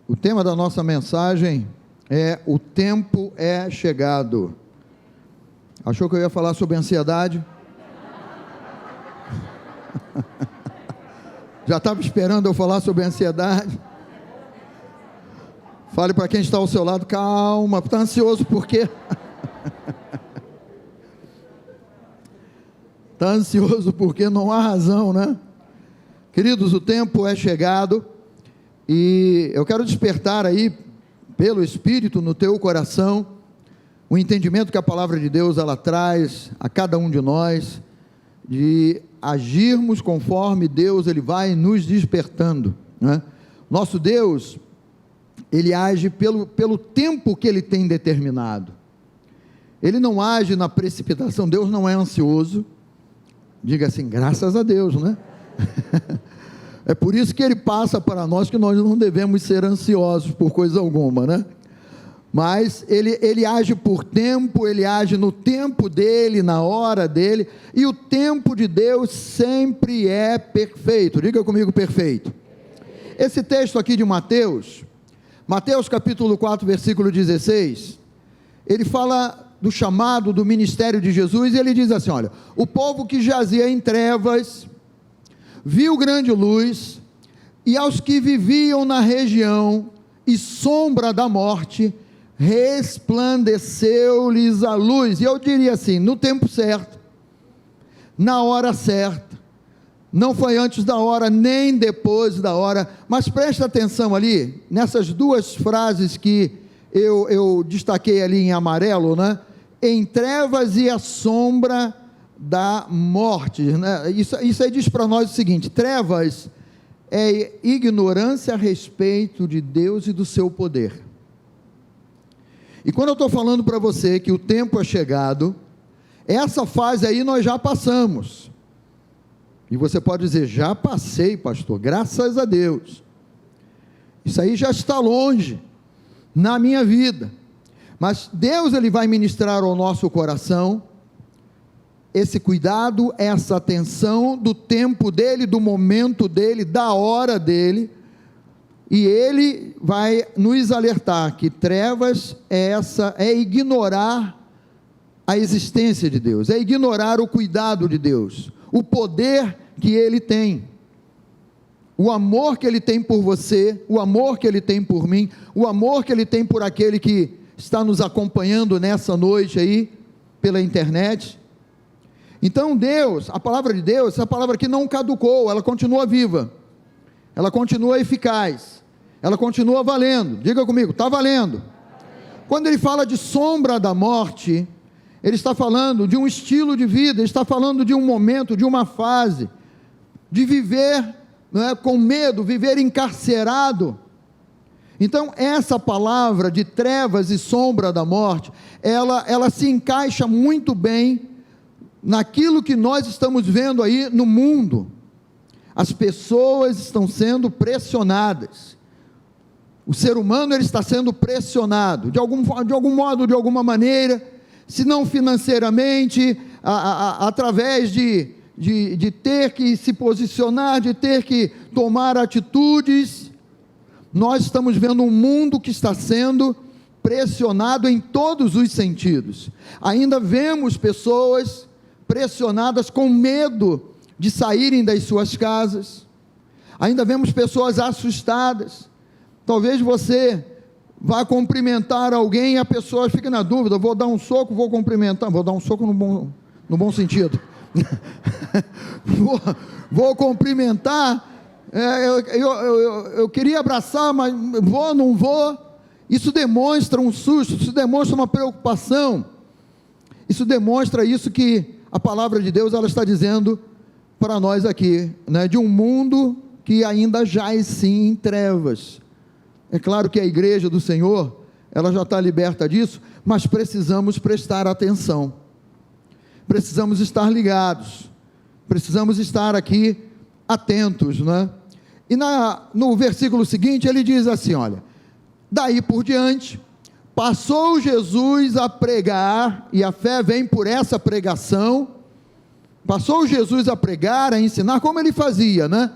O tema da nossa mensagem é: o tempo é chegado. Achou que eu ia falar sobre ansiedade? Já estava esperando eu falar sobre ansiedade? Fale para quem está ao seu lado: calma, está ansioso por quê? Está ansioso porque não há razão, né? Queridos, o tempo é chegado e eu quero despertar aí, pelo Espírito, no teu coração, o entendimento que a palavra de Deus ela traz a cada um de nós, de agirmos conforme Deus ele vai nos despertando, né? Nosso Deus, ele age pelo tempo que ele tem determinado. Ele não age na precipitação. Deus não é ansioso. Diga assim, graças a Deus, né? É por isso que ele passa para nós que nós não devemos ser ansiosos por coisa alguma, né? Mas ele age por tempo, ele age no tempo dele, na hora dele, e o tempo de Deus sempre é perfeito. Diga comigo, perfeito. Esse texto aqui de Mateus capítulo 4, versículo 16, ele fala do chamado, do ministério de Jesus, e ele diz assim: olha, o povo que jazia em trevas viu grande luz, e aos que viviam na região e sombra da morte, resplandeceu-lhes a luz. E eu diria assim, no tempo certo, na hora certa, não foi antes da hora, nem depois da hora. Mas presta atenção ali, nessas duas frases que eu destaquei ali em amarelo, né? Em trevas e a sombra da morte, né? Isso aí diz para nós o seguinte: trevas é ignorância a respeito de Deus e do seu poder. E quando eu estou falando para você que o tempo é chegado, essa fase aí nós já passamos. E você pode dizer: já passei, pastor, graças a Deus. Isso aí já está longe na minha vida. Mas Deus ele vai ministrar ao nosso coração esse cuidado, essa atenção do tempo dele, do momento dele, da hora dele, e ele vai nos alertar que trevas é ignorar a existência de Deus, é ignorar o cuidado de Deus, o poder que ele tem, o amor que ele tem por você, o amor que ele tem por mim, o amor que ele tem por aquele que está nos acompanhando nessa noite aí, pela internet. Então Deus, a palavra de Deus, essa palavra que não caducou, ela continua viva, ela continua eficaz, ela continua valendo. Diga comigo, está valendo. Quando ele fala de sombra da morte, ele está falando de um estilo de vida, ele está falando de um momento, de uma fase, de viver, não é, com medo, viver encarcerado. Então essa palavra de trevas e sombra da morte, ela se encaixa muito bem naquilo que nós estamos vendo aí no mundo. As pessoas estão sendo pressionadas, o ser humano ele está sendo pressionado, de algum modo, de alguma maneira, se não financeiramente, através de ter que se posicionar, de ter que tomar atitudes. Nós estamos vendo um mundo que está sendo pressionado em todos os sentidos. Ainda vemos pessoas pressionadas com medo de saírem das suas casas, ainda vemos pessoas assustadas. Talvez você vá cumprimentar alguém e a pessoa fique na dúvida: vou dar um soco, vou cumprimentar, vou dar um soco no bom sentido, vou cumprimentar, eu queria abraçar, mas vou, não vou. Isso demonstra um susto, isso demonstra uma preocupação, isso demonstra isso que a palavra de Deus ela está dizendo para nós aqui, né? De um mundo que ainda jaz sim em trevas. É claro que a igreja do Senhor, ela já está liberta disso, mas precisamos prestar atenção, precisamos estar ligados, precisamos estar aqui atentos, né? E no versículo seguinte ele diz assim, olha: daí por diante, passou Jesus a pregar, e a fé vem por essa pregação. Passou Jesus a pregar, a ensinar, como ele fazia, né?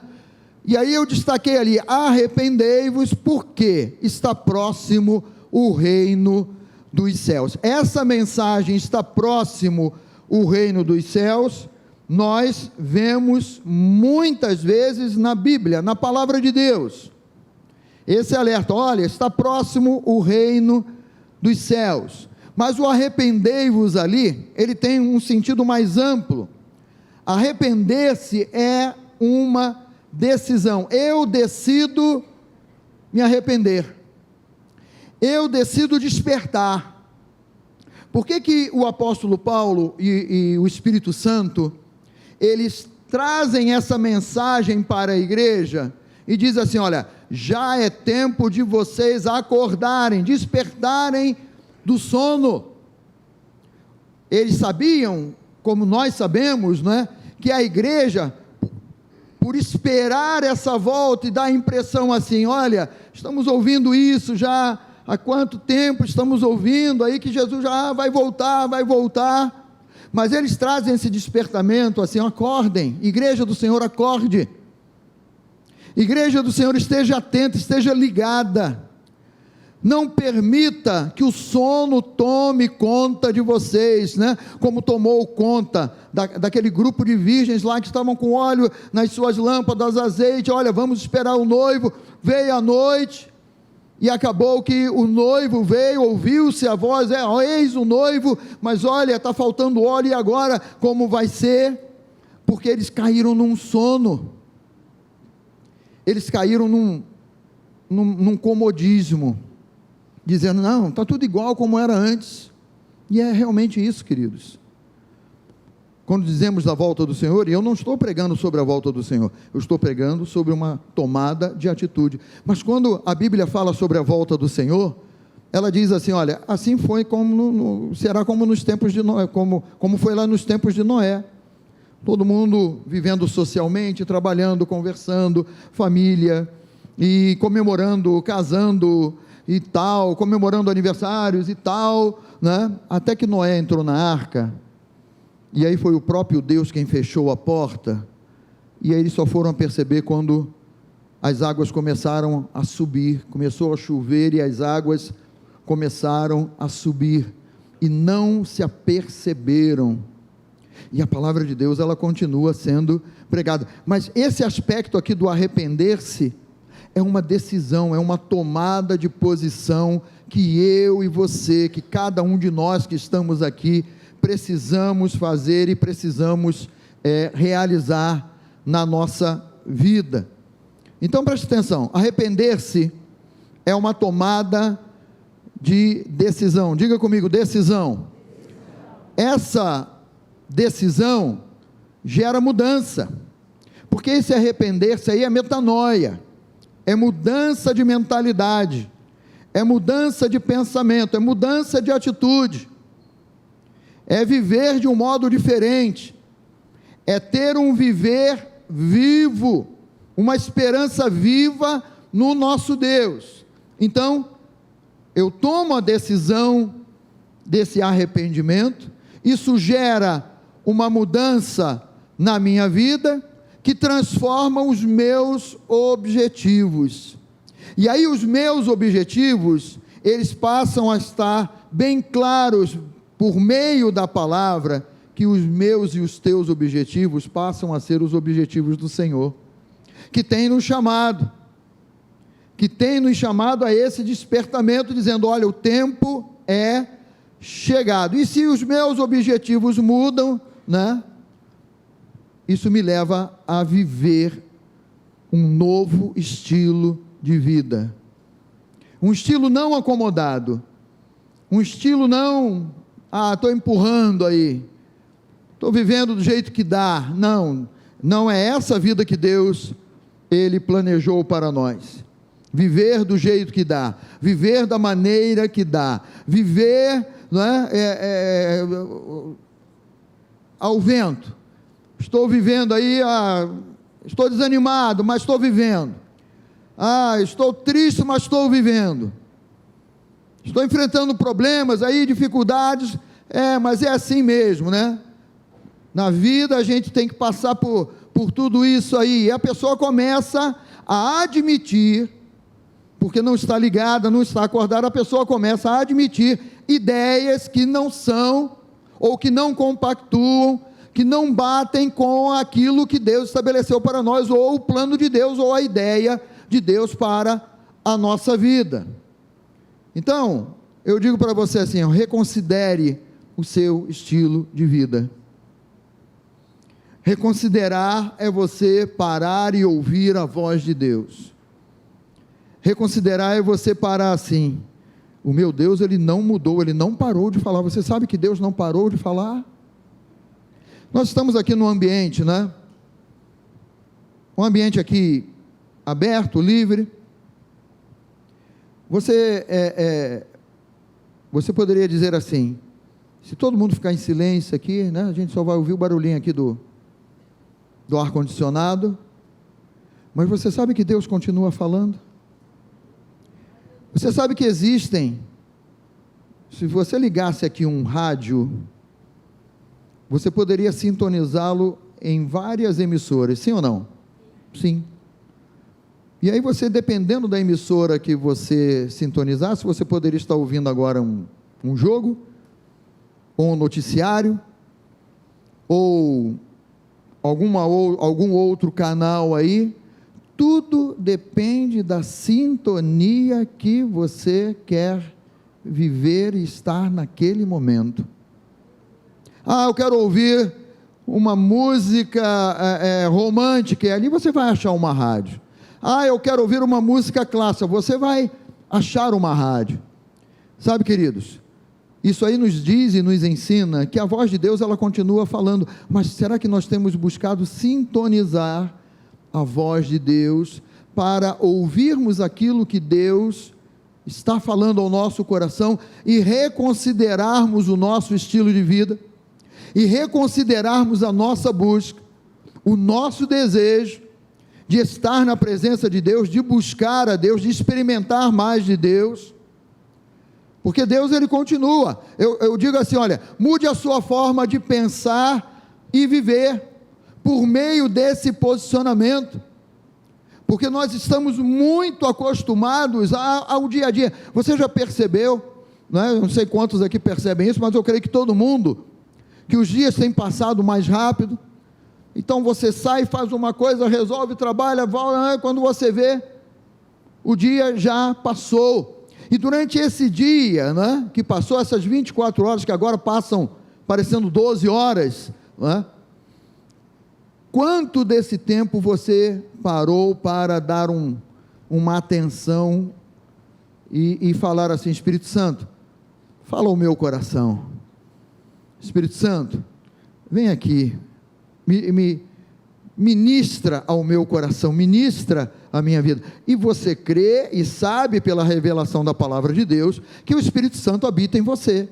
E aí eu destaquei ali, arrependei-vos, porque está próximo o reino dos céus. Essa mensagem, está próximo o reino dos céus, nós vemos muitas vezes na Bíblia, na palavra de Deus. Esse alerta, olha, está próximo o reino dos céus. Mas o arrependei-vos ali, ele tem um sentido mais amplo. Arrepender-se é uma decisão. Eu decido me arrepender. Eu decido despertar. Por que o apóstolo Paulo e o Espírito Santo, eles trazem essa mensagem para a igreja e diz assim, olha, já é tempo de vocês acordarem, despertarem do sono. Eles sabiam, como nós sabemos, né, que a igreja, por esperar essa volta e dar a impressão assim, olha, estamos ouvindo isso já há quanto tempo estamos ouvindo aí que Jesus já vai voltar, mas eles trazem esse despertamento assim, acordem, igreja do Senhor, acorde, igreja do Senhor, esteja atenta, esteja ligada, não permita que o sono tome conta de vocês, né? Como tomou conta daquele grupo de virgens lá que estavam com óleo nas suas lâmpadas, azeite, olha, vamos esperar o noivo, veio a noite, e acabou que o noivo veio, ouviu-se a voz, eis o noivo, mas olha, está faltando óleo, e agora como vai ser? Porque eles caíram num sono, eles caíram num comodismo, dizendo, não, está tudo igual como era antes, e é realmente isso, queridos. Quando dizemos da volta do Senhor, e eu não estou pregando sobre a volta do Senhor, eu estou pregando sobre uma tomada de atitude, mas quando a Bíblia fala sobre a volta do Senhor, ela diz assim, olha, assim foi como, será como nos tempos de Noé, como foi lá nos tempos de Noé, todo mundo vivendo socialmente, trabalhando, conversando, família, e comemorando, casando, e tal, comemorando aniversários e tal, né? Até que Noé entrou na arca, e aí foi o próprio Deus quem fechou a porta, e aí eles só foram a perceber quando as águas começaram a subir, começou a chover e as águas começaram a subir, e não se aperceberam, e a palavra de Deus ela continua sendo pregada, mas esse aspecto aqui do arrepender-se, é uma decisão, é uma tomada de posição, que eu e você, que cada um de nós que estamos aqui, precisamos fazer e precisamos realizar na nossa vida. Então preste atenção, arrepender-se é uma tomada de decisão, diga comigo, decisão. Essa decisão gera mudança, porque esse arrepender-se aí é metanoia, é mudança de mentalidade, é mudança de pensamento, é mudança de atitude, é viver de um modo diferente, é ter um viver vivo, uma esperança viva no nosso Deus. Então, eu tomo a decisão desse arrependimento, isso gera uma mudança na minha vida, que transforma os meus objetivos, e aí os meus objetivos, eles passam a estar bem claros, por meio da palavra, que os meus e os teus objetivos passam a ser os objetivos do Senhor, que tem nos chamado a esse despertamento, dizendo, olha, o tempo é chegado, e se os meus objetivos mudam, né? Isso me leva a viver um novo estilo de vida, um estilo não acomodado, um estilo não, estou empurrando aí, estou vivendo do jeito que dá, não é essa vida que Deus, Ele planejou para nós, viver do jeito que dá, viver da maneira que dá, viver, não é, ao vento, estou vivendo aí, estou desanimado, mas estou vivendo, estou triste, mas estou vivendo, estou enfrentando problemas aí, dificuldades, mas é assim mesmo, né? Na vida a gente tem que passar por por tudo isso aí. E a pessoa começa a admitir, porque não está ligada, não está acordada, a pessoa começa a admitir ideias que não são, ou que não compactuam, que não batem com aquilo que Deus estabeleceu para nós, ou o plano de Deus, ou a ideia de Deus para a nossa vida. Então, eu digo para você assim, reconsidere o seu estilo de vida. Reconsiderar é você parar e ouvir a voz de Deus. Reconsiderar é você parar assim, o meu Deus, Ele não mudou, Ele não parou de falar. Você sabe que Deus não parou de falar? Nós estamos aqui num ambiente, né? Um ambiente aqui aberto, livre. Você poderia dizer assim, se todo mundo ficar em silêncio aqui, né? A gente só vai ouvir o barulhinho aqui do ar-condicionado. Mas você sabe que Deus continua falando? Você sabe que existem, se você ligasse aqui um rádio, você poderia sintonizá-lo em várias emissoras, sim ou não? Sim. E aí você, dependendo da emissora que você sintonizasse, você poderia estar ouvindo agora um jogo, ou um noticiário, ou algum outro canal aí. Tudo depende da sintonia que você quer viver e estar naquele momento. Eu quero ouvir uma música romântica, e ali você vai achar uma rádio. Eu quero ouvir uma música clássica, você vai achar uma rádio. Sabe, queridos, isso aí nos diz e nos ensina que a voz de Deus, ela continua falando, mas será que nós temos buscado sintonizar a voz de Deus, para ouvirmos aquilo que Deus está falando ao nosso coração, e reconsiderarmos o nosso estilo de vida, e reconsiderarmos a nossa busca, o nosso desejo, de estar na presença de Deus, de buscar a Deus, de experimentar mais de Deus, porque Deus, Ele continua. Eu digo assim, olha, mude a sua forma de pensar e viver, por meio desse posicionamento, porque nós estamos muito acostumados ao dia a dia. Você já percebeu, né? Eu não sei quantos aqui percebem isso, mas eu creio que todo mundo, que os dias têm passado mais rápido. Então você sai, faz uma coisa, resolve, trabalha, quando você vê, o dia já passou. E durante esse dia, né, que passou, essas 24 horas que agora passam parecendo 12 horas, né? Quanto desse tempo você parou para dar uma atenção e falar assim, Espírito Santo, fala ao meu coração, Espírito Santo, vem aqui, me ministra ao meu coração, ministra a minha vida. E você crê e sabe pela revelação da palavra de Deus, que o Espírito Santo habita em você.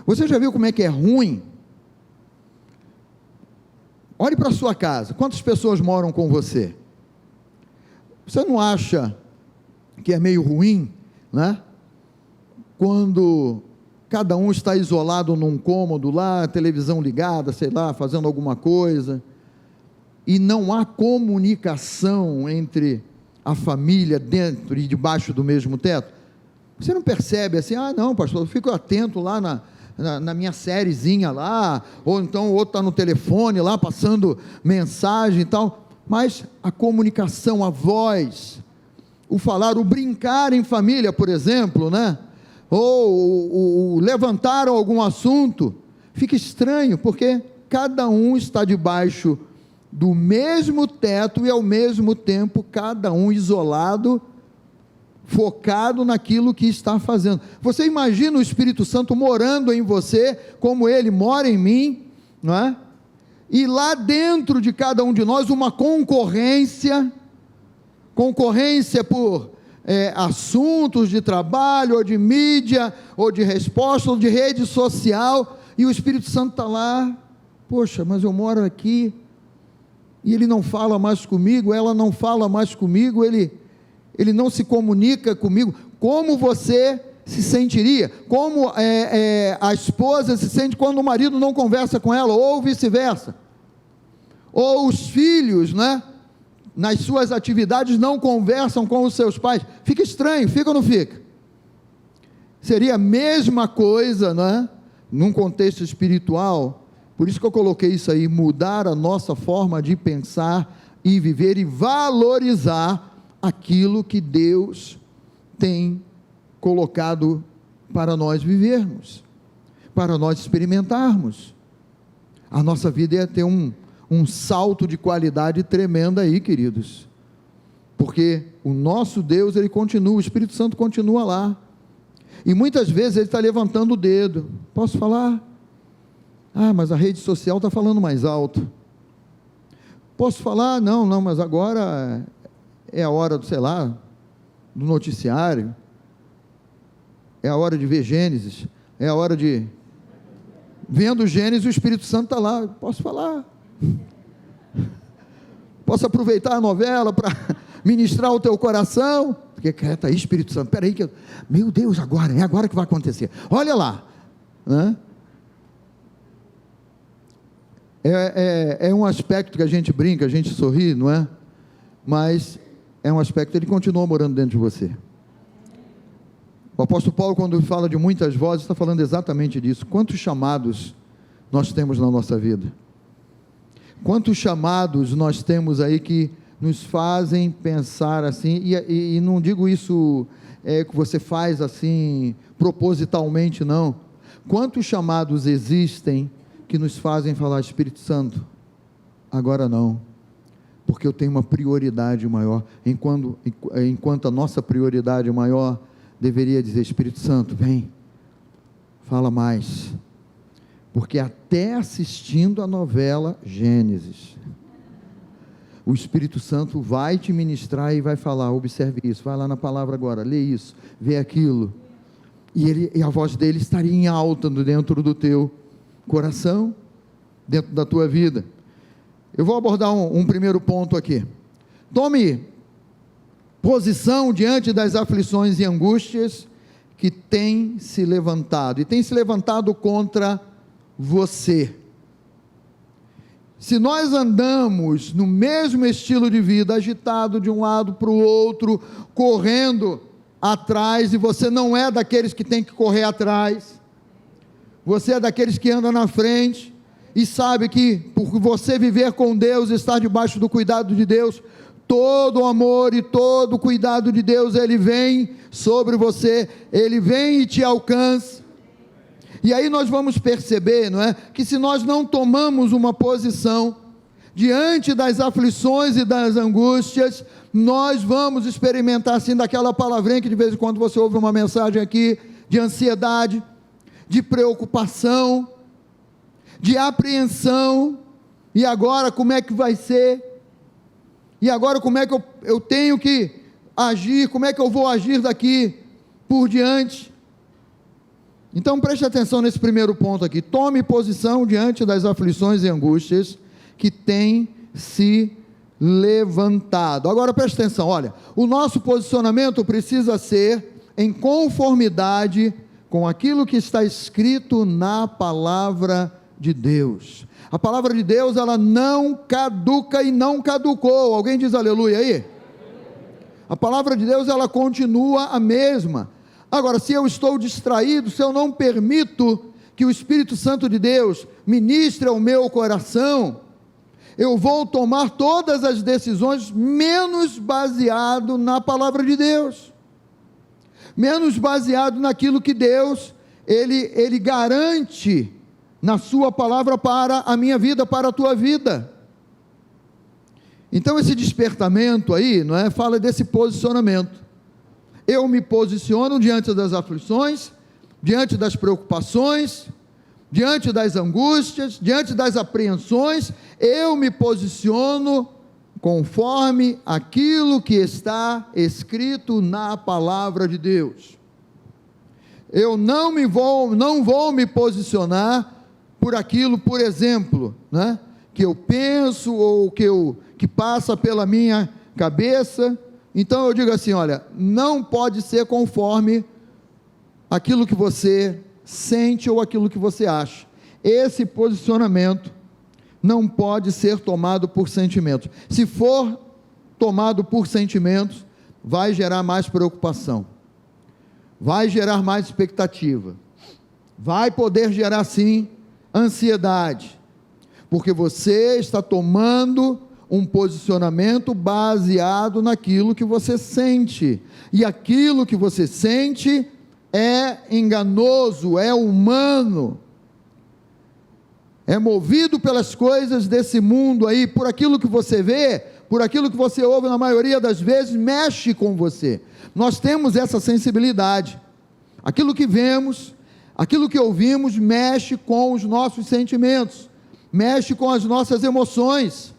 Você já viu como é que é ruim? Olhe para a sua casa, quantas pessoas moram com você? Você não acha que é meio ruim, né? Quando cada um está isolado num cômodo lá, televisão ligada, sei lá, fazendo alguma coisa, e não há comunicação entre a família dentro e debaixo do mesmo teto. Você não percebe assim, não, pastor, eu fico atento lá na minha sériezinha lá, ou então o outro está no telefone lá, passando mensagem e tal, mas a comunicação, a voz, o falar, o brincar em família, por exemplo, né? Ou o levantar algum assunto, fica estranho, porque cada um está debaixo do mesmo teto, e ao mesmo tempo, cada um isolado, focado naquilo que está fazendo. Você imagina o Espírito Santo morando em você, como Ele mora em mim, não é? E lá dentro de cada um de nós, uma concorrência por assuntos de trabalho, ou de mídia, ou de resposta, ou de rede social, e o Espírito Santo está lá, poxa, mas eu moro aqui, e ele não fala mais comigo, ela não fala mais comigo, ele não se comunica comigo. Como você se sentiria? Como a esposa se sente quando o marido não conversa com ela, ou vice-versa? Ou os filhos, né, nas suas atividades não conversam com os seus pais. Fica estranho, fica ou não fica? Seria a mesma coisa, né, num contexto espiritual. Por isso que eu coloquei isso aí, mudar a nossa forma de pensar e viver e valorizar aquilo que Deus tem colocado para nós vivermos, para nós experimentarmos. A nossa vida ia ter um salto de qualidade tremendo aí, queridos, porque o nosso Deus, Ele continua, o Espírito Santo continua lá, e muitas vezes Ele está levantando o dedo. Posso falar? Mas a rede social está falando mais alto. Posso falar? Não, mas agora é a hora, sei lá, do noticiário, é a hora de ver Gênesis, é a hora de... Vendo Gênesis, o Espírito Santo está lá. Posso falar? Posso aproveitar a novela para ministrar o teu coração? Porque está aí, Espírito Santo, espera aí, meu Deus, é agora que vai acontecer, olha lá, né? É um aspecto que a gente brinca, a gente sorri, não é? Mas é um aspecto, ele continua morando dentro de você. O apóstolo Paulo, quando fala de muitas vozes, está falando exatamente disso. Quantos chamados nós temos na nossa vida? Quantos chamados nós temos aí que nos fazem pensar assim, e não digo isso que você faz assim propositalmente, não. Quantos chamados existem que nos fazem falar, Espírito Santo, agora não, porque eu tenho uma prioridade maior, enquanto a nossa prioridade maior deveria dizer, Espírito Santo, vem, fala mais, porque até assistindo a novela Gênesis, o Espírito Santo vai te ministrar e vai falar, observe isso, vai lá na palavra agora, lê isso, vê aquilo, e a voz dele estaria em alta dentro do teu coração, dentro da tua vida. Eu vou abordar um primeiro ponto aqui. Tome posição diante das aflições e angústias que tem se levantado, e tem se levantado contra você. Se nós andamos no mesmo estilo de vida, agitado de um lado para o outro, correndo atrás, e você não é daqueles que tem que correr atrás, você é daqueles que anda na frente, e sabe que por você viver com Deus, estar debaixo do cuidado de Deus, todo o amor e todo o cuidado de Deus, Ele vem sobre você, Ele vem e te alcança. E aí nós vamos perceber, não é, que se nós não tomamos uma posição diante das aflições e das angústias, nós vamos experimentar assim daquela palavrinha que de vez em quando você ouve uma mensagem aqui, de ansiedade, de preocupação, de apreensão, e agora como é que vai ser? E agora como é que eu tenho que agir? Como é que eu vou agir daqui por diante? Então preste atenção nesse primeiro ponto aqui, tome posição diante das aflições e angústias que tem se levantado. Agora preste atenção, olha, o nosso posicionamento precisa ser em conformidade com aquilo que está escrito na palavra de Deus. A palavra de Deus, ela não caduca e não caducou. Alguém diz aleluia aí? A palavra de Deus, ela continua a mesma. Agora, se eu estou distraído, se eu não permito que o Espírito Santo de Deus ministre ao meu coração, eu vou tomar todas as decisões menos baseado na palavra de Deus, menos baseado naquilo que Deus, Ele garante na sua palavra para a minha vida, para a tua vida. Então esse despertamento aí, não é? Fala desse posicionamento. Eu me posiciono diante das aflições, diante das preocupações, diante das angústias, diante das apreensões, eu me posiciono conforme aquilo que está escrito na palavra de Deus. Eu não vou me posicionar por aquilo, por exemplo, né, que eu penso ou que passa pela minha cabeça. Então eu digo assim, olha, não pode ser conforme aquilo que você sente ou aquilo que você acha. Esse posicionamento não pode ser tomado por sentimentos. Se for tomado por sentimentos, vai gerar mais preocupação, vai gerar mais expectativa, vai poder gerar sim ansiedade, porque você está tomando um posicionamento baseado naquilo que você sente, e aquilo que você sente é enganoso, é humano, é movido pelas coisas desse mundo aí, por aquilo que você vê, por aquilo que você ouve, na maioria das vezes, mexe com você. Nós temos essa sensibilidade, aquilo que vemos, aquilo que ouvimos, mexe com os nossos sentimentos, mexe com as nossas emoções,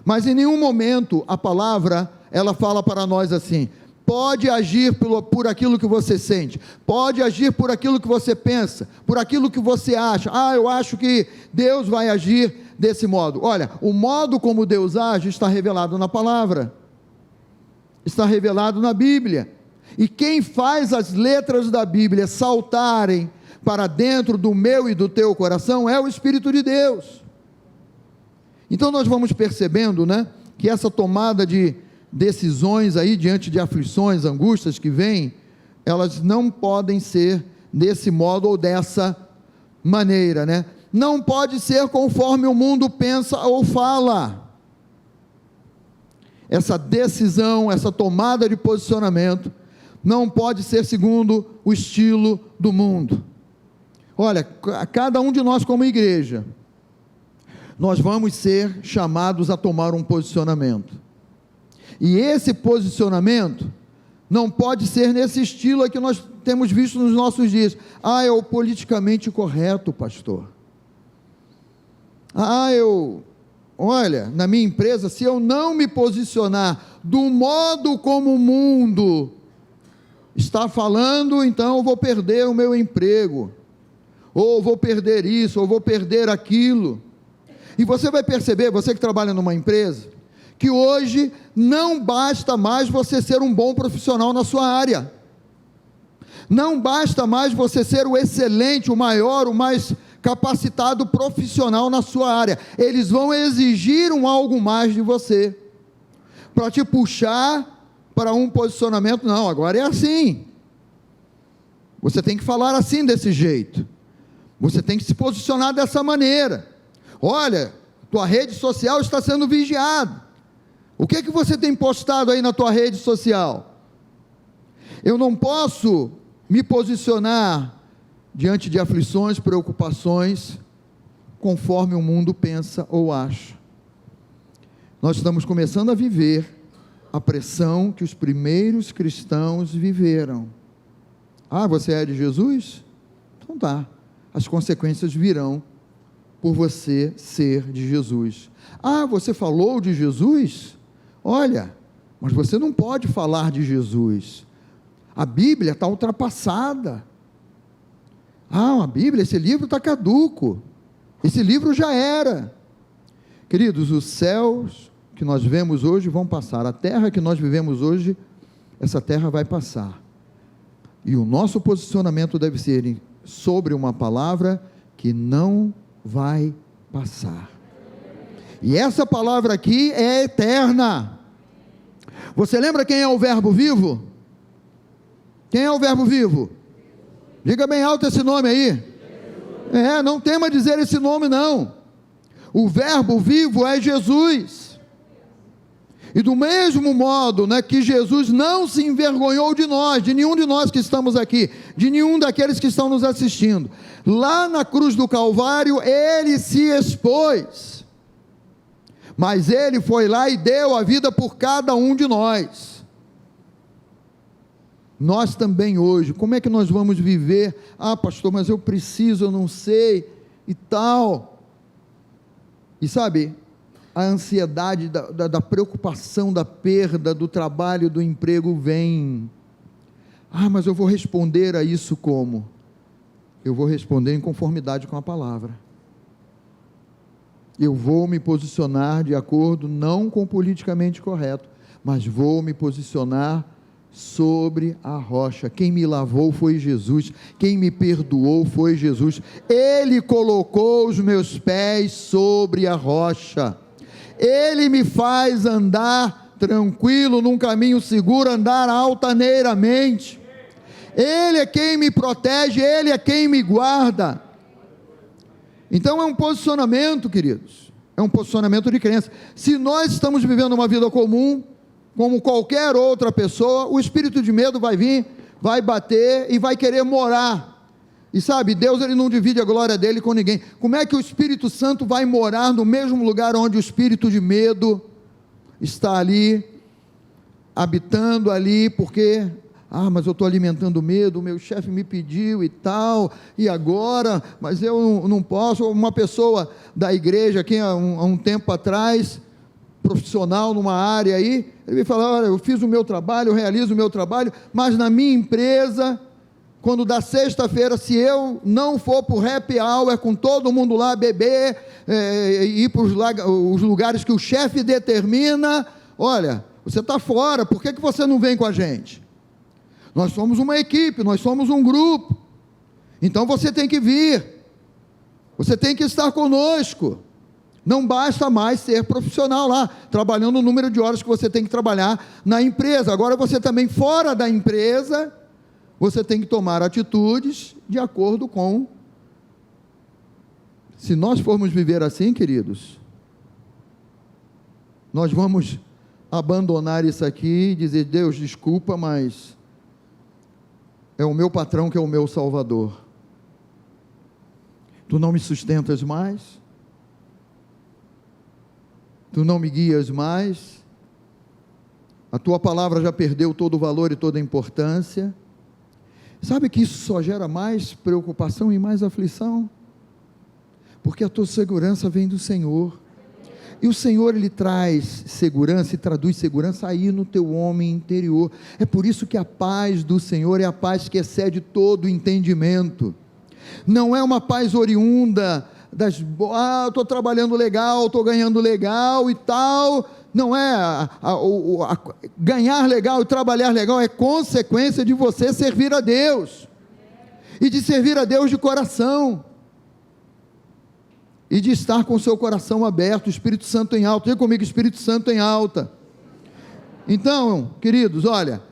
mas em nenhum momento a palavra, ela fala para nós assim: pode agir por aquilo que você sente, pode agir por aquilo que você pensa, por aquilo que você acha. Eu acho que Deus vai agir desse modo. Olha, o modo como Deus age está revelado na palavra, está revelado na Bíblia, e quem faz as letras da Bíblia saltarem para dentro do meu e do teu coração é o Espírito de Deus. Então nós vamos percebendo, né, que essa tomada de decisões aí diante de aflições, angústias que vêm, elas não podem ser desse modo ou dessa maneira, né? Não pode ser conforme o mundo pensa ou fala. Essa decisão, essa tomada de posicionamento, não pode ser segundo o estilo do mundo. Olha, cada um de nós como igreja, nós vamos ser chamados a tomar um posicionamento, e esse posicionamento não pode ser nesse estilo que nós temos visto nos nossos dias. É o politicamente correto, pastor. Olha, na minha empresa, se eu não me posicionar do modo como o mundo está falando, então eu vou perder o meu emprego, ou vou perder isso, ou vou perder aquilo. E você vai perceber, você que trabalha numa empresa, que hoje não basta mais você ser um bom profissional na sua área, não basta mais você ser o excelente, o maior, o mais capacitado profissional na sua área. Eles vão exigir algo mais de você, para te puxar para um posicionamento. Não, agora é assim, você tem que falar assim, desse jeito, você tem que se posicionar dessa maneira. Olha, tua rede social está sendo vigiada. O que você tem postado aí na tua rede social? Eu não posso me posicionar diante de aflições, preocupações, conforme o mundo pensa ou acha. Nós estamos começando a viver a pressão que os primeiros cristãos viveram. Você é de Jesus? Então tá, as consequências virão por você ser de Jesus. Você falou de Jesus? Olha, mas você não pode falar de Jesus, a Bíblia está ultrapassada. A Bíblia, esse livro está caduco, esse livro já era. Queridos, os céus que nós vemos hoje vão passar, a terra que nós vivemos hoje, essa terra vai passar, e o nosso posicionamento deve ser sobre uma palavra que não vai passar, e essa palavra aqui é eterna. Você lembra quem é o verbo vivo? Quem é o verbo vivo? Diga bem alto esse nome aí. Não tema dizer esse nome não. O verbo vivo é Jesus. E do mesmo modo, né, que Jesus não se envergonhou de nós, de nenhum de nós que estamos aqui, de nenhum daqueles que estão nos assistindo, lá na cruz do Calvário, ele se expôs, mas ele foi lá e deu a vida por cada um de nós. Nós também hoje, como é que nós vamos viver? Pastor, mas eu preciso, eu não sei, e tal, e sabe, a ansiedade da preocupação, da perda, do trabalho, do emprego vem. Mas eu vou responder a isso como? Eu vou responder em conformidade com a palavra. Eu vou me posicionar de acordo, não com o politicamente correto, mas vou me posicionar sobre a rocha. Quem me lavou foi Jesus, quem me perdoou foi Jesus. Ele colocou os meus pés sobre a rocha. Ele me faz andar tranquilo num caminho seguro, andar altaneiramente. Ele é quem me protege, Ele é quem me guarda. Então é um posicionamento, queridos, é um posicionamento de crença. Se nós estamos vivendo uma vida comum, como qualquer outra pessoa, o espírito de medo vai vir, vai bater e vai querer morar. E sabe, Deus, ele não divide a glória dele com ninguém. Como é que o Espírito Santo vai morar no mesmo lugar onde o espírito de medo está ali, habitando ali, porque, mas eu estou alimentando medo, o meu chefe me pediu e tal, e agora, mas eu não posso. Uma pessoa da igreja aqui, há um tempo atrás, profissional numa área aí, ele me fala: olha, eu fiz o meu trabalho, eu realizo o meu trabalho, mas na minha empresa, quando dá sexta-feira, se eu não for para o happy hour, com todo mundo lá beber, ir para os lugares que o chefe determina, olha, você está fora, por que você não vem com a gente? Nós somos uma equipe, nós somos um grupo, então você tem que vir, você tem que estar conosco. Não basta mais ser profissional lá, trabalhando o número de horas que você tem que trabalhar na empresa. Agora você também, fora da empresa, você tem que tomar atitudes de acordo com... Se nós formos viver assim, queridos, nós vamos abandonar isso aqui e dizer: Deus, desculpa, mas é o meu patrão que é o meu salvador. Tu não me sustentas mais, tu não me guias mais, a tua palavra já perdeu todo o valor e toda a importância. Sabe que isso só gera mais preocupação e mais aflição? Porque a tua segurança vem do Senhor, e o Senhor, ele traz segurança e traduz segurança aí no teu homem interior. É por isso que a paz do Senhor é a paz que excede todo entendimento. Não é uma paz oriunda eu estou trabalhando legal, estou ganhando legal e tal. Não é, ganhar legal e trabalhar legal é consequência de você servir a Deus, e de servir a Deus de coração, e de estar com o seu coração aberto, o Espírito Santo em alta. Diga comigo: Espírito Santo em alta. Então, queridos, olha,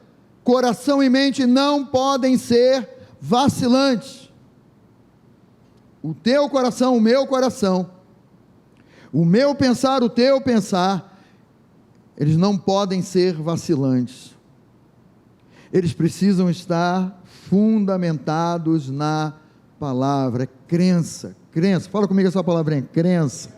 coração e mente não podem ser vacilantes. O teu coração, o meu coração, o meu pensar, o teu pensar, eles não podem ser vacilantes. Eles precisam estar fundamentados na palavra. Crença. Fala comigo essa palavrinha: crença.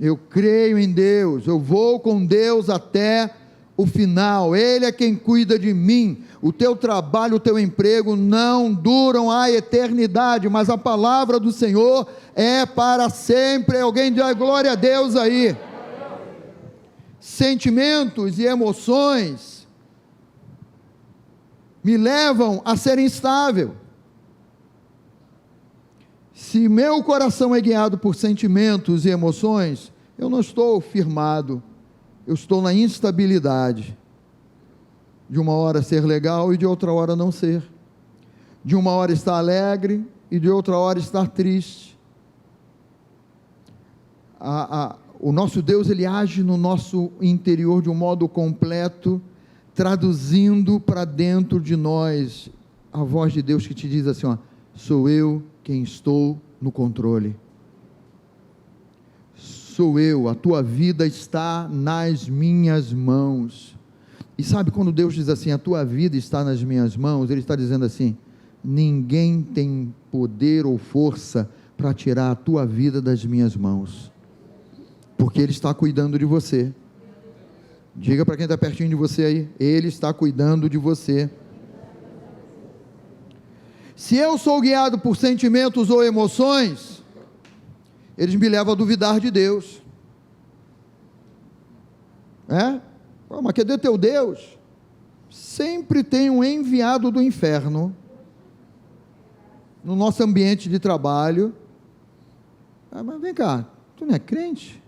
Eu creio em Deus, eu vou com Deus até o final. Ele é quem cuida de mim. O teu trabalho, o teu emprego não duram a eternidade, mas a palavra do Senhor é para sempre. Alguém diz glória a Deus aí. Sentimentos e emoções me levam a ser instável. Se meu coração é guiado por sentimentos e emoções, eu não estou firmado, eu estou na instabilidade. De uma hora ser legal e de outra hora não ser. De uma hora estar alegre e de outra hora estar triste. O nosso Deus, ele age no nosso interior de um modo completo, traduzindo para dentro de nós a voz de Deus que te diz assim: ó, sou eu quem estou no controle. Sou eu, a tua vida está nas minhas mãos. E sabe, quando Deus diz assim: a tua vida está nas minhas mãos, Ele está dizendo assim: ninguém tem poder ou força para tirar a tua vida das minhas mãos, porque Ele está cuidando de você. Diga para quem está pertinho de você aí: Ele está cuidando de você. Se eu sou guiado por sentimentos ou emoções, eles me levam a duvidar de Deus. Mas cadê teu Deus? Sempre tem um enviado do inferno no nosso ambiente de trabalho. Mas vem cá, tu não é crente?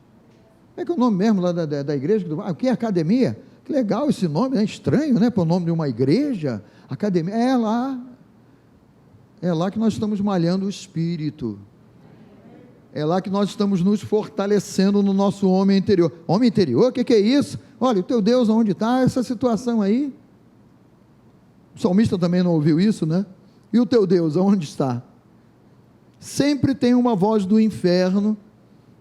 Como é que é o nome mesmo lá da igreja? O que é academia? Que legal esse nome, é estranho, né? Para o nome de uma igreja, academia. É lá que nós estamos malhando o espírito. É lá que nós estamos nos fortalecendo no nosso homem interior. Homem interior, o que é isso? Olha, o teu Deus, onde está essa situação aí? O salmista também não ouviu isso, né? E o teu Deus, aonde está? Sempre tem uma voz do inferno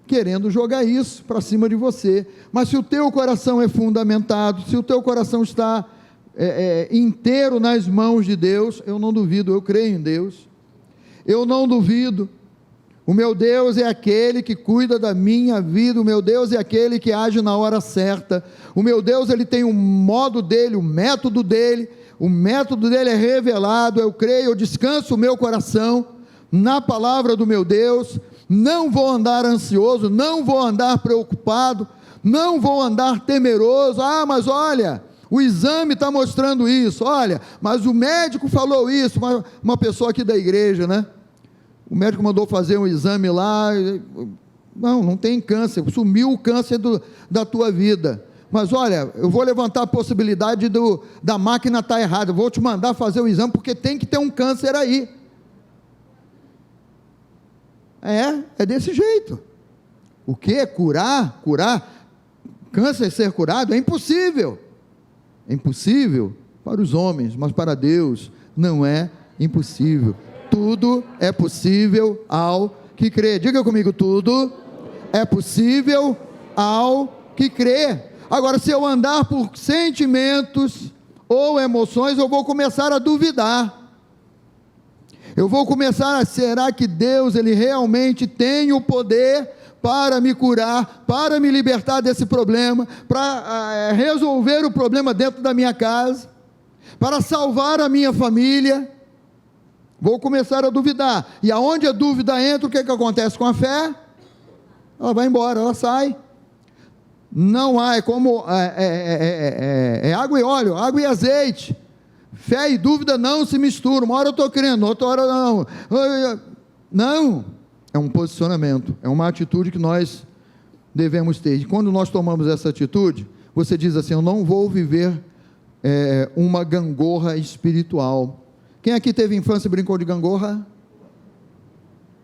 querendo jogar isso para cima de você. Mas se o teu coração é fundamentado, se o teu coração está inteiro nas mãos de Deus, eu não duvido, eu creio em Deus, eu não duvido. O meu Deus é aquele que cuida da minha vida, o meu Deus é aquele que age na hora certa, o meu Deus, ele tem um modo dele, o método dele é revelado, eu creio, eu descanso o meu coração na palavra do meu Deus, não vou andar ansioso, não vou andar preocupado, não vou andar temeroso. Mas olha, o exame está mostrando isso, olha, mas o médico falou isso, uma pessoa aqui da igreja, né? O médico mandou fazer um exame lá, não tem câncer, sumiu o câncer da tua vida, mas olha, eu vou levantar a possibilidade da máquina estar errada, eu vou te mandar fazer o exame, porque tem que ter um câncer aí. É desse jeito. O que? Curar, câncer ser curado, é impossível para os homens, mas para Deus não é impossível. Tudo é possível ao que crê. Diga comigo, tudo é possível ao que crê. Agora, se eu andar por sentimentos ou emoções, eu vou começar a duvidar. Eu vou começar a, será que Deus, ele realmente tem o poder para me curar, para me libertar desse problema, para resolver o problema dentro da minha casa, para salvar a minha família? Vou começar a duvidar, e aonde a dúvida entra, o que acontece com a fé? Ela vai embora, ela sai. Não há, é água e óleo, água e azeite. Fé e dúvida não se misturam, uma hora eu estou crendo, outra hora não, é um posicionamento, é uma atitude que nós devemos ter, e quando nós tomamos essa atitude, você diz assim, eu não vou viver uma gangorra espiritual. Quem aqui teve infância e brincou de gangorra?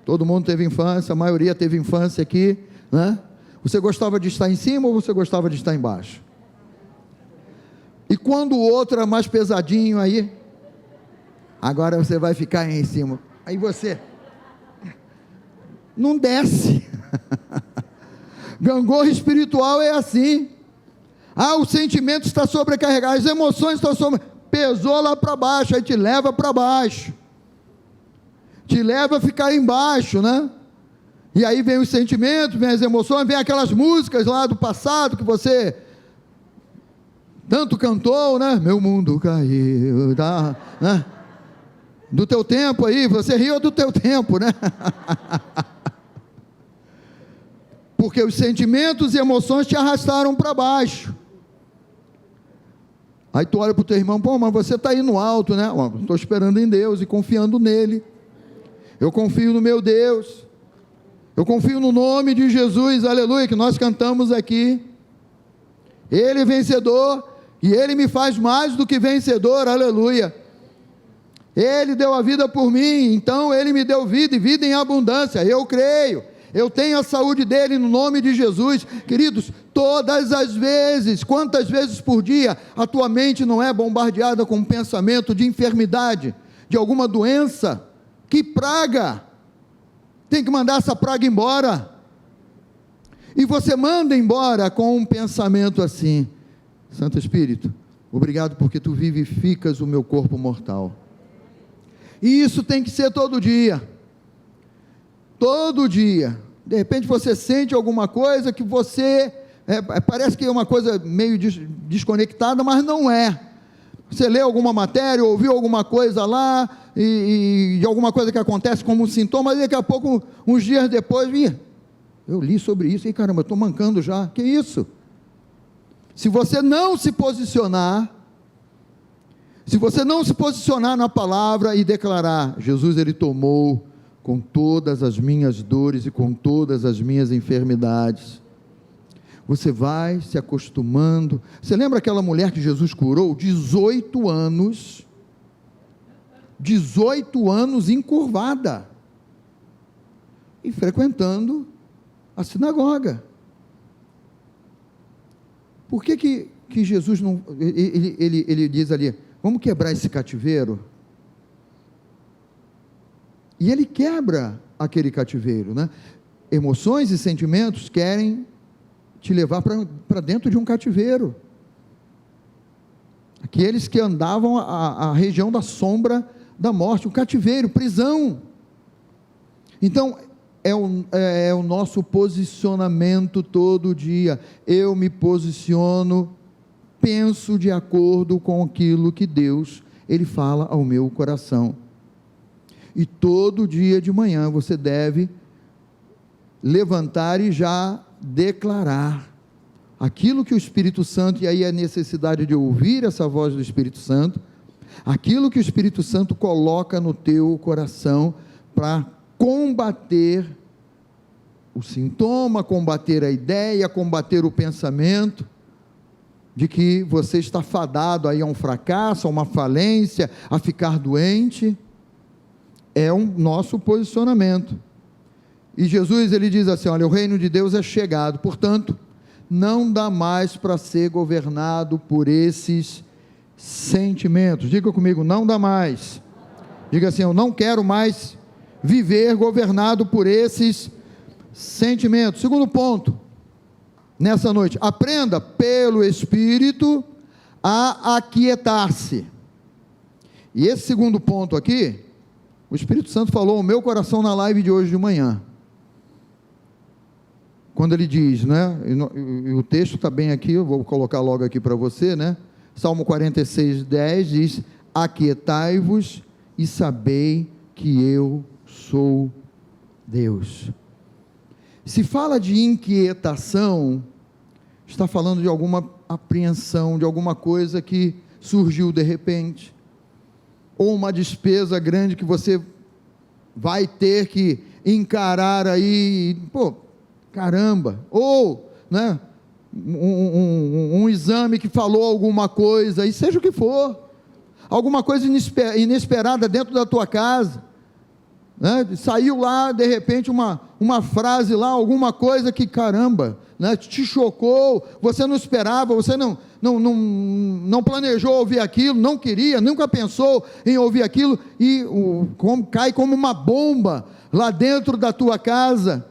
Todo mundo teve infância, a maioria teve infância aqui, né? Você gostava de estar em cima ou você gostava de estar embaixo? E quando o outro é mais pesadinho aí, agora você vai ficar em cima, aí você não desce. Gangorra espiritual é assim. O sentimento está sobrecarregado, as emoções estão pesou lá para baixo, aí te leva para baixo, te leva a ficar embaixo, né? E aí vem os sentimentos, vem as emoções, vem aquelas músicas lá do passado que você tanto cantou, né? Meu mundo caiu, né? Do teu tempo aí, você riu do teu tempo, né? Porque os sentimentos e emoções te arrastaram para baixo. Aí tu olha para o teu irmão, mas você está aí no alto, né? Estou esperando em Deus e confiando nele. Eu confio no meu Deus. Eu confio no nome de Jesus, aleluia, que nós cantamos aqui. Ele é vencedor, e Ele me faz mais do que vencedor, aleluia. Ele deu a vida por mim, então Ele me deu vida, e vida em abundância, eu creio. Eu tenho a saúde dele no nome de Jesus. Queridos, todas as vezes, quantas vezes por dia, a tua mente não é bombardeada com um pensamento de enfermidade, de alguma doença? Que praga! Tem que mandar essa praga embora. E você manda embora com um pensamento assim: Santo Espírito, obrigado porque tu vivificas o meu corpo mortal. E isso tem que ser todo dia. Todo dia. De repente você sente alguma coisa que você parece que é uma coisa meio desconectada, mas não é. Você lê alguma matéria, ouviu alguma coisa lá, e alguma coisa que acontece como um sintoma, e daqui a pouco, uns dias depois, eu li sobre isso, e caramba, eu estou mancando já, que isso? Se você não se posicionar na palavra e declarar, Jesus, Ele tomou com todas as minhas dores e com todas as minhas enfermidades, você vai se acostumando. Você lembra aquela mulher que Jesus curou? 18 anos encurvada, e frequentando a sinagoga. Por que Jesus não, ele diz ali, vamos quebrar esse cativeiro? E ele quebra aquele cativeiro, né? Emoções e sentimentos querem te levar para dentro de um cativeiro. Aqueles que andavam a região da sombra da morte, um cativeiro, prisão. Então, é o nosso posicionamento todo dia. Eu me posiciono, penso de acordo com aquilo que Deus, Ele fala ao meu coração. E todo dia de manhã você deve levantar e já declarar aquilo que o Espírito Santo, e aí a necessidade de ouvir essa voz do Espírito Santo, aquilo que o Espírito Santo coloca no teu coração para combater o sintoma, combater a ideia, combater o pensamento de que você está fadado aí a um fracasso, a uma falência, a ficar doente. É o nosso posicionamento. E Jesus, ele diz assim, olha, o reino de Deus é chegado, portanto, não dá mais para ser governado por esses sentimentos. Diga comigo, não dá mais. Diga assim, eu não quero mais viver governado por esses sentimentos. Segundo ponto, nessa noite, aprenda pelo Espírito a aquietar-se. E esse segundo ponto aqui, o Espírito Santo falou ao meu coração na live de hoje de manhã, quando ele diz, né, e o texto está bem aqui, eu vou colocar logo aqui para você, né, Salmo 46, 10 diz, aquietai-vos e sabei que eu sou Deus. Se fala de inquietação, está falando de alguma apreensão, de alguma coisa que surgiu de repente, ou uma despesa grande que você vai ter que encarar aí, caramba, ou, né, um exame que falou alguma coisa, e seja o que for, alguma coisa inesperada dentro da tua casa, né, saiu lá, de repente, uma frase lá, alguma coisa que, caramba, né, te chocou, você não esperava, você não planejou ouvir aquilo, não queria, nunca pensou em ouvir aquilo, e cai como uma bomba lá dentro da tua casa.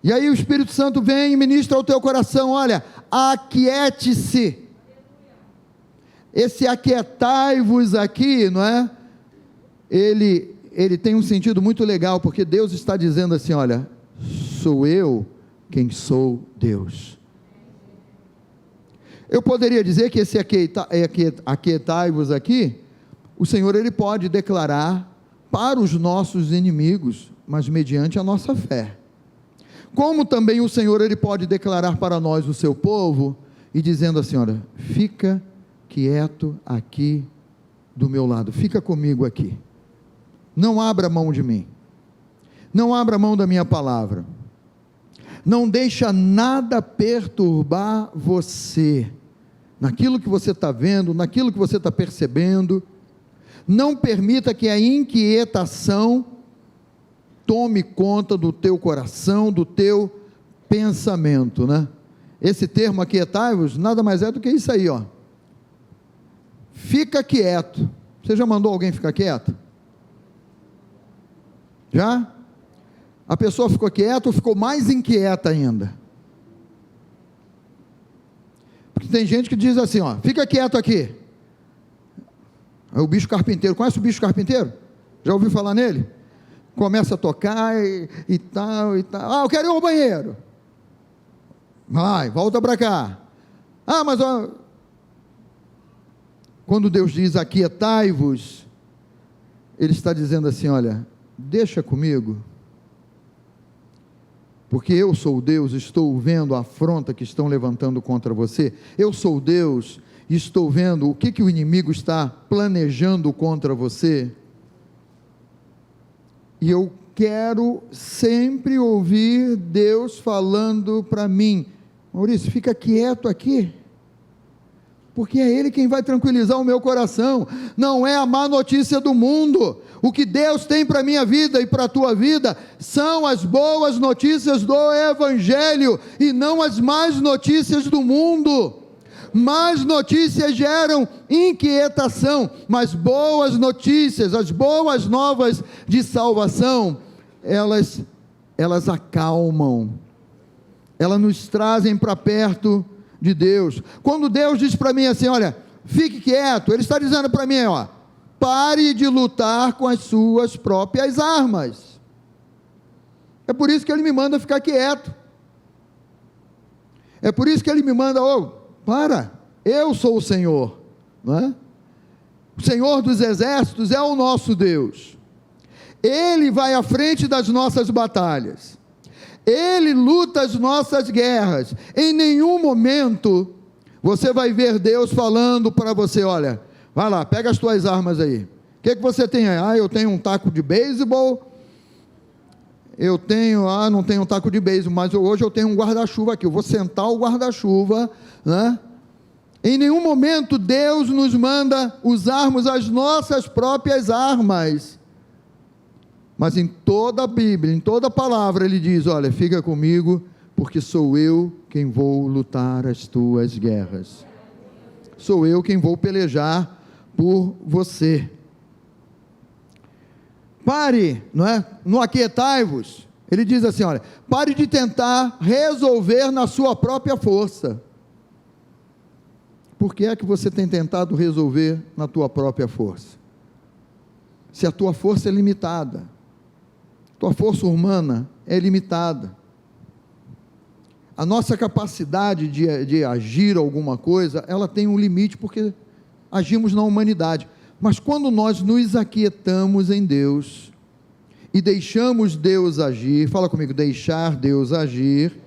E aí o Espírito Santo vem e ministra ao teu coração, olha, aquiete-se. Esse aquietai-vos aqui, não é? Ele tem um sentido muito legal, porque Deus está dizendo assim, olha, sou eu quem sou Deus. Eu poderia dizer que esse aquietai-vos aqui, o Senhor, ele pode declarar para os nossos inimigos, mas mediante a nossa fé. Como também o Senhor, ele pode declarar para nós, o seu povo, e dizendo assim, olha, fica quieto aqui do meu lado, fica comigo aqui, não abra mão de mim, não abra mão da minha palavra, não deixa nada perturbar você, naquilo que você está vendo, naquilo que você está percebendo, não permita que a inquietação tome conta do teu coração, do teu pensamento, né? Esse termo aquietai-vos, nada mais é do que isso aí, ó. Fica quieto. Você já mandou alguém ficar quieto? Já? A pessoa ficou quieta ou ficou mais inquieta ainda? Porque tem gente que diz assim, ó, fica quieto aqui. Aí o bicho carpinteiro, conhece o bicho carpinteiro? Já ouviu falar nele? Começa a tocar e tal, e tal. Ah, eu quero ir ao banheiro. Vai, volta para cá. Ah, mas ó, quando Deus diz aquietai-vos, Ele está dizendo assim, olha, deixa comigo, porque eu sou Deus, estou vendo a afronta que estão levantando contra você, eu sou Deus, estou vendo o que o inimigo está planejando contra você, e eu quero sempre ouvir Deus falando para mim, Maurício, fica quieto aqui, porque é Ele quem vai tranquilizar o meu coração, não é a má notícia do mundo. O que Deus tem para a minha vida e para a tua vida, são as boas notícias do Evangelho, e não as más notícias do mundo. Más notícias geram inquietação, mas boas notícias, as boas novas de salvação, elas acalmam, elas nos trazem para perto de Deus. Quando Deus diz para mim assim, olha, fique quieto, Ele está dizendo para mim, ó, pare de lutar com as suas próprias armas. É por isso que Ele me manda ficar quieto, é por isso que Ele me manda, para, eu sou o Senhor, não é? O Senhor dos exércitos é o nosso Deus, Ele vai à frente das nossas batalhas, Ele luta as nossas guerras. Em nenhum momento você vai ver Deus falando para você, olha, vai lá, pega as tuas armas aí, o que você tem aí? Eu tenho um taco de beisebol, não tenho um taco de beisebol, mas hoje eu tenho um guarda-chuva aqui, eu vou sentar o guarda-chuva, né? Em nenhum momento Deus nos manda usarmos as nossas próprias armas, mas em toda a Bíblia, em toda a palavra, Ele diz, olha, fica comigo, porque sou eu quem vou lutar as tuas guerras, sou eu quem vou pelejar por você. Pare, não é? No aquietai-vos, Ele diz assim, olha, pare de tentar resolver na sua própria força. Por que é que você tem tentado resolver na tua própria força? Se a tua força é limitada, tua força humana é limitada, a nossa capacidade de agir alguma coisa, ela tem um limite, porque agimos na humanidade. Mas quando nós nos aquietamos em Deus, e deixamos Deus agir, fala comigo, deixar Deus agir,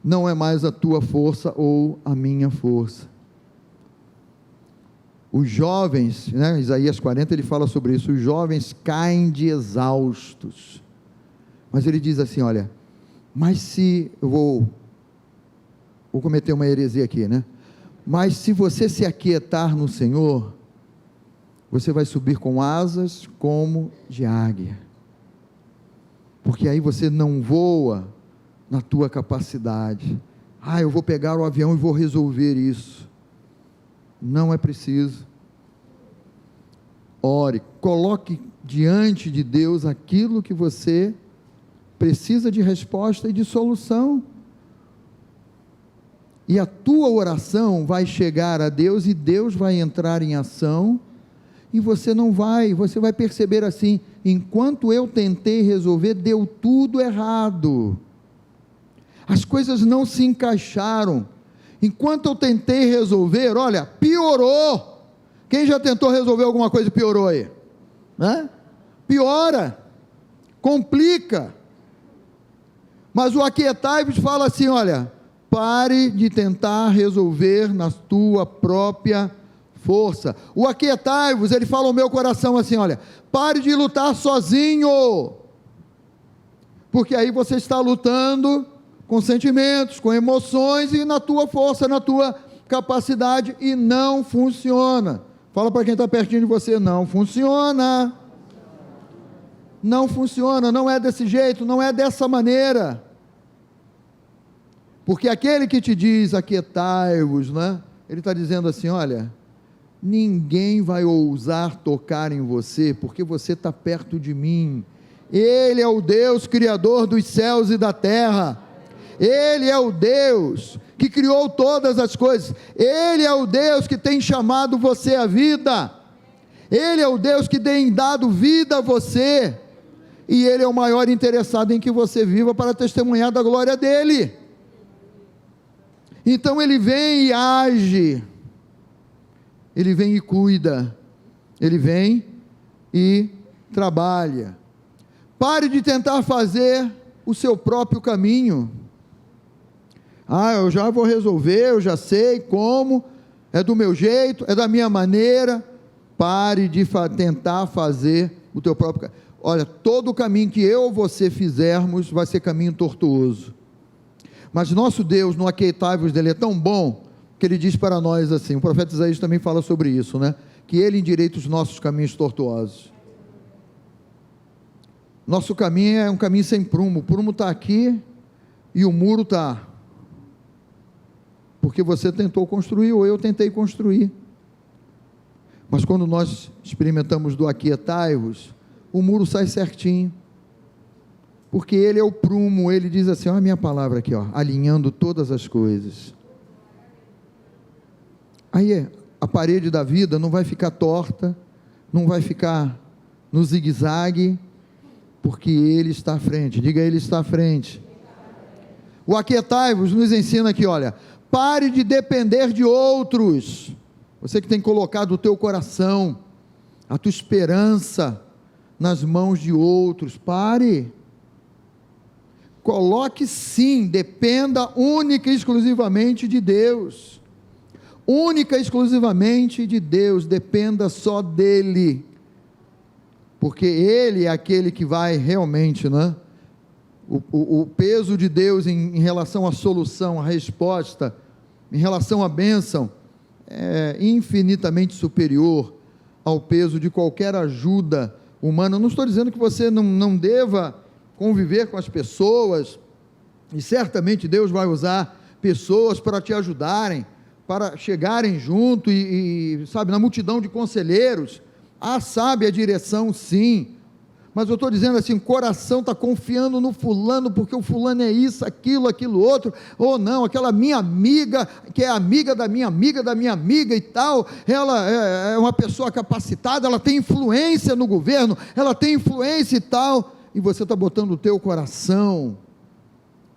não é mais a tua força ou a minha força. Os jovens, né, Isaías 40, ele fala sobre isso, os jovens caem de exaustos, mas ele diz assim, olha, mas se, eu vou cometer uma heresia aqui, né, mas se você se aquietar no Senhor, você vai subir com asas como de águia, porque aí você não voa na tua capacidade, eu vou pegar o avião e vou resolver isso. Não é preciso. Ore, coloque diante de Deus aquilo que você precisa de resposta e de solução, e a tua oração vai chegar a Deus, e Deus vai entrar em ação, e você vai perceber assim, enquanto eu tentei resolver, deu tudo errado, as coisas não se encaixaram, enquanto eu tentei resolver, olha, piorou. Quem já tentou resolver alguma coisa e piorou aí? Né? Piora, complica, mas o aquietai-vos fala assim, olha, pare de tentar resolver na tua própria força. O aquietai-vos, ele fala ao meu coração assim, olha, pare de lutar sozinho, porque aí você está lutando com sentimentos, com emoções, e na tua força, na tua capacidade, e não funciona. Fala para quem está pertinho de você, não funciona, não funciona, não é desse jeito, não é dessa maneira, porque aquele que te diz, aquietai-vos, né? Ele está dizendo assim, olha, ninguém vai ousar tocar em você, porque você está perto de mim, Ele é o Deus Criador dos céus e da terra, Ele é o Deus que criou todas as coisas, Ele é o Deus que tem chamado você à vida, Ele é o Deus que tem dado vida a você, e Ele é o maior interessado em que você viva para testemunhar da glória dEle. Então Ele vem e age, Ele vem e cuida, Ele vem e trabalha. Pare de tentar fazer o seu próprio caminho. Eu já vou resolver, eu já sei como, é do meu jeito, é da minha maneira. Pare de tentar fazer o teu próprio caminho. Olha, todo o caminho que eu ou você fizermos vai ser caminho tortuoso, Mas nosso Deus, no aquietai-vos dele, é tão bom, que ele diz para nós assim, o profeta Isaías também fala sobre isso, né? Que ele endireita os nossos caminhos tortuosos. Nosso caminho é um caminho sem prumo. O prumo está aqui e o muro está. Porque você tentou construir ou eu tentei construir. Mas quando nós experimentamos do aquietai-vos, o muro sai certinho. Porque ele é o prumo, ele diz assim, olha a minha palavra aqui, ó, alinhando todas as coisas. Aí a parede da vida não vai ficar torta, não vai ficar no zigue-zague, porque ele está à frente. Diga, ele está à frente. O aquietai-vos nos ensina aqui, olha, pare de depender de outros. Você que tem colocado o teu coração, a tua esperança nas mãos de outros, pare. Coloque sim, dependa única e exclusivamente de Deus. Única e exclusivamente de Deus, dependa só dEle. Porque Ele é aquele que vai realmente, né? O peso de Deus em relação à solução, à resposta, em relação à bênção, é infinitamente superior ao peso de qualquer ajuda humana. Não estou dizendo que você não deva conviver com as pessoas, e certamente Deus vai usar pessoas para te ajudarem, para chegarem junto e sabe, na multidão de conselheiros, sabe a direção sim, mas eu estou dizendo assim, o coração está confiando no fulano, porque o fulano é isso, aquilo outro, ou não, aquela minha amiga, que é amiga da minha amiga e tal, ela é uma pessoa capacitada, ela tem influência no governo, ela tem influência e tal, e você está botando o teu coração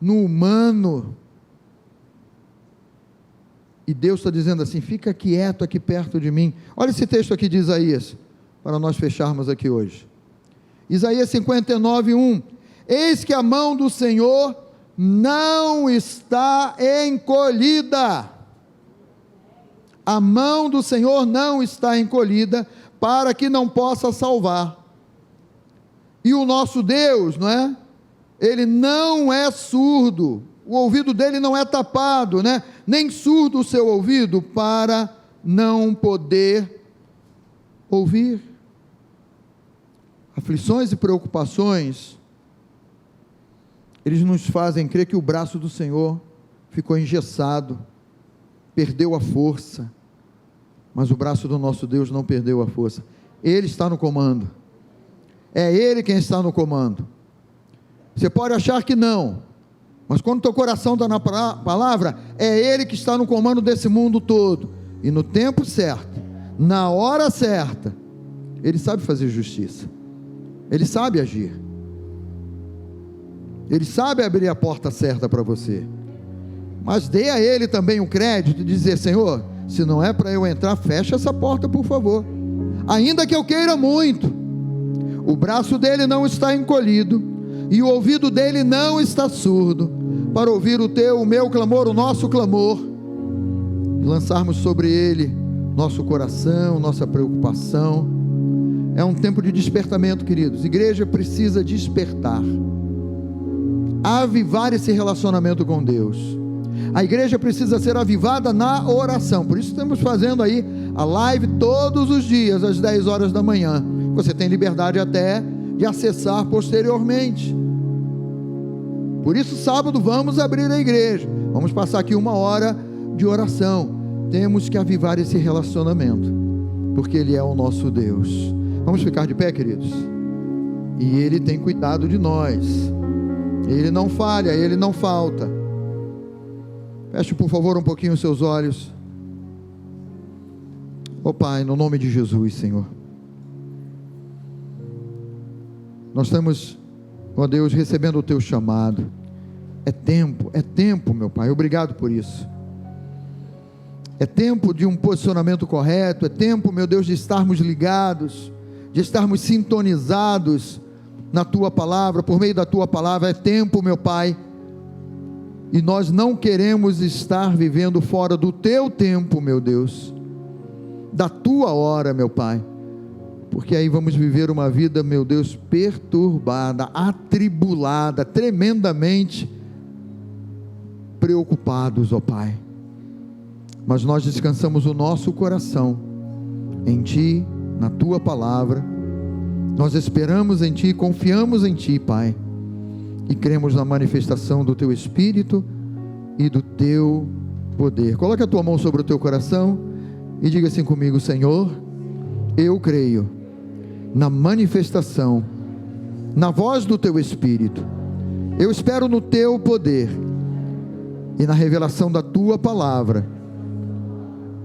no humano, e Deus está dizendo assim, fica quieto aqui perto de mim. Olha esse texto aqui de Isaías, para nós fecharmos aqui hoje. Isaías 59:1, eis que a mão do Senhor não está encolhida, a mão do Senhor não está encolhida, para que não possa salvar, e o nosso Deus, não é? Ele não é surdo, o ouvido dele não é tapado, né? Nem surdo o seu ouvido, para não poder ouvir. Aflições e preocupações, eles nos fazem crer que o braço do Senhor ficou engessado, perdeu a força, mas o braço do nosso Deus não perdeu a força, Ele está no comando, é Ele quem está no comando. Você pode achar que não, mas quando teu coração está na palavra, é Ele que está no comando desse mundo todo, e no tempo certo, na hora certa, Ele sabe fazer justiça, Ele sabe agir, Ele sabe abrir a porta certa para você, mas dê a Ele também o crédito de dizer, Senhor, se não é para eu entrar, fecha essa porta por favor, ainda que eu queira muito. O braço dele não está encolhido, e o ouvido dele não está surdo, para ouvir o meu clamor, o nosso clamor, lançarmos sobre ele nosso coração, nossa preocupação. É um tempo de despertamento, queridos. Igreja precisa despertar, avivar esse relacionamento com Deus. A igreja precisa ser avivada na oração, por isso estamos fazendo aí a live todos os dias, às 10 horas da manhã, você tem liberdade até de acessar posteriormente. Por isso sábado vamos abrir a igreja, vamos passar aqui 1 hora de oração. Temos que avivar esse relacionamento, porque Ele é o nosso Deus. Vamos ficar de pé, queridos? E Ele tem cuidado de nós, Ele não falha, Ele não falta. Feche por favor um pouquinho os seus olhos. Ó Pai, no nome de Jesus, Senhor, nós estamos, ó Deus, recebendo o Teu chamado. É tempo, meu Pai, obrigado por isso. É tempo de um posicionamento correto, é tempo, meu Deus, de estarmos ligados, de estarmos sintonizados na Tua Palavra, por meio da Tua Palavra. É tempo, meu Pai, e nós não queremos estar vivendo fora do Teu tempo, meu Deus, da Tua hora, meu Pai, porque aí vamos viver uma vida, meu Deus, perturbada, atribulada, tremendamente preocupados, ó Pai, mas nós descansamos o nosso coração em Ti, na Tua palavra. Nós esperamos em Ti, confiamos em Ti, Pai, e cremos na manifestação do Teu Espírito e do Teu poder. Coloque a tua mão sobre o teu coração e diga assim comigo: Senhor, eu creio na manifestação, na voz do Teu Espírito. Eu espero no Teu poder e na revelação da Tua palavra,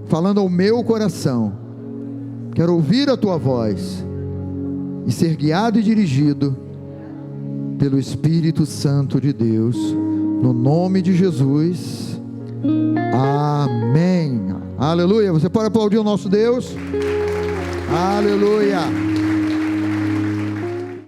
falando ao meu coração. Quero ouvir a Tua voz e ser guiado e dirigido pelo Espírito Santo de Deus, no nome de Jesus, amém, aleluia. Você pode aplaudir o nosso Deus? Aleluia.